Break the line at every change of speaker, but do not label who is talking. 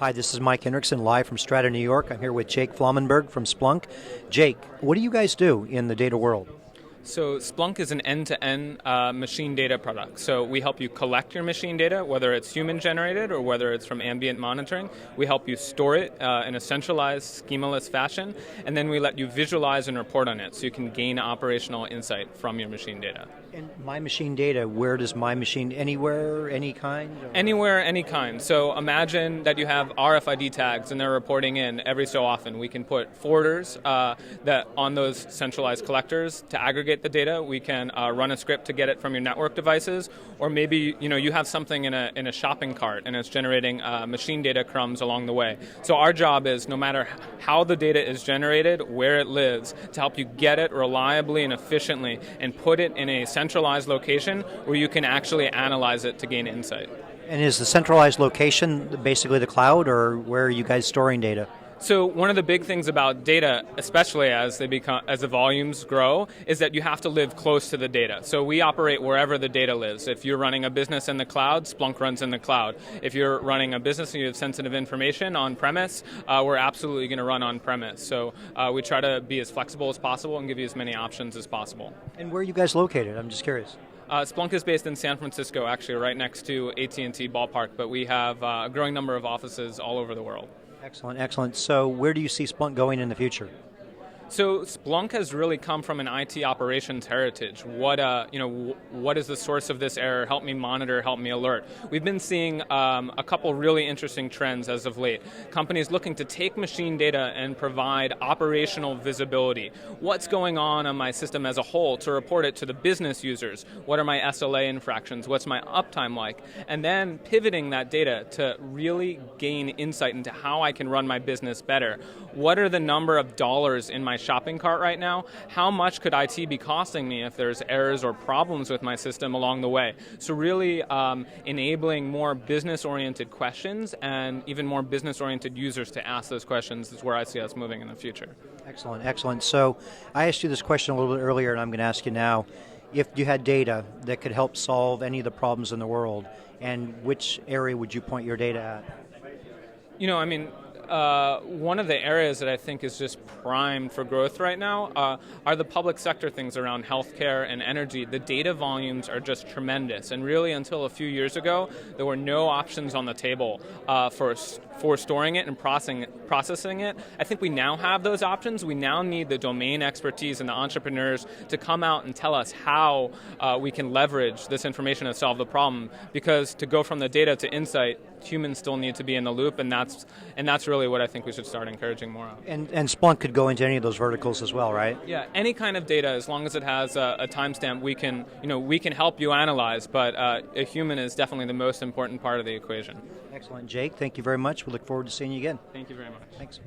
Hi, this is Mike Hendrickson, live from Strata, New York. I'm here with Jake Flomenberg from Splunk. Jake, what do you guys do in the data world?
So Splunk is an end-to-end machine data product. So we help you collect your machine data, whether it's human-generated or whether it's from ambient monitoring. We help you store it in a centralized, schemaless fashion, and then we let you visualize and report on it so you can gain operational insight from your machine data.
And my machine data, where does my machine, anywhere, any kind? Or?
Anywhere, any kind. So imagine that you have RFID tags and they're reporting in every so often. We can put forwarders that on those centralized collectors to aggregate the data. We can run a script to get it from your network devices, or maybe you have something in a shopping cart and it's generating machine data crumbs along the way. So our job is, no matter how the data is generated, where it lives, to help you get it reliably and efficiently and put it in a centralized location where you can actually analyze it to gain insight.
And is the centralized location basically the cloud, or where are you guys storing data?
So one of the big things about data, especially as the volumes grow, is that you have to live close to the data. So we operate wherever the data lives. If you're running a business in the cloud, Splunk runs in the cloud. If you're running a business and you have sensitive information on premise, we're absolutely going to run on premise. So we try to be as flexible as possible and give you as many options as possible.
And where are you guys located? I'm just curious.
Splunk is based in San Francisco, actually right next to AT&T Ballpark, but we have a growing number of offices all over the world.
Excellent, excellent. So where do you see Splunk going in the future?
So Splunk has really come from an IT operations heritage. What is the source of this error? Help me monitor, help me alert. We've been seeing a couple really interesting trends as of late. Companies looking to take machine data and provide operational visibility. What's going on my system as a whole, to report it to the business users? What are my SLA infractions? What's my uptime like? And then pivoting that data to really gain insight into how I can run my business better. What are the number of dollars in my shopping cart right now? How much could IT be costing me if there's errors or problems with my system along the way? So really enabling more business-oriented questions and even more business-oriented users to ask those questions is where I see us moving in the future.
Excellent, excellent. So I asked you this question a little bit earlier, and I'm going to ask you now. If you had data that could help solve any of the problems in the world, and which area would you point your data at?
One of the areas that I think is just primed for growth right now are the public sector things around healthcare and energy. The data volumes are just tremendous, and really until a few years ago, there were no options on the table for storing it and processing it. I think we now have those options. We now need the domain expertise and the entrepreneurs to come out and tell us how we can leverage this information to solve the problem, because to go from the data to insight, humans still need to be in the loop, and that's really what I think we should start encouraging more of.
And Splunk could go into any of those verticals as well, right?
Yeah, any kind of data, as long as it has a timestamp, we can help you analyze, but a human is definitely the most important part of the equation.
Excellent. Jake, thank you very much. We look forward to seeing you again.
Thank you very much.
Thanks.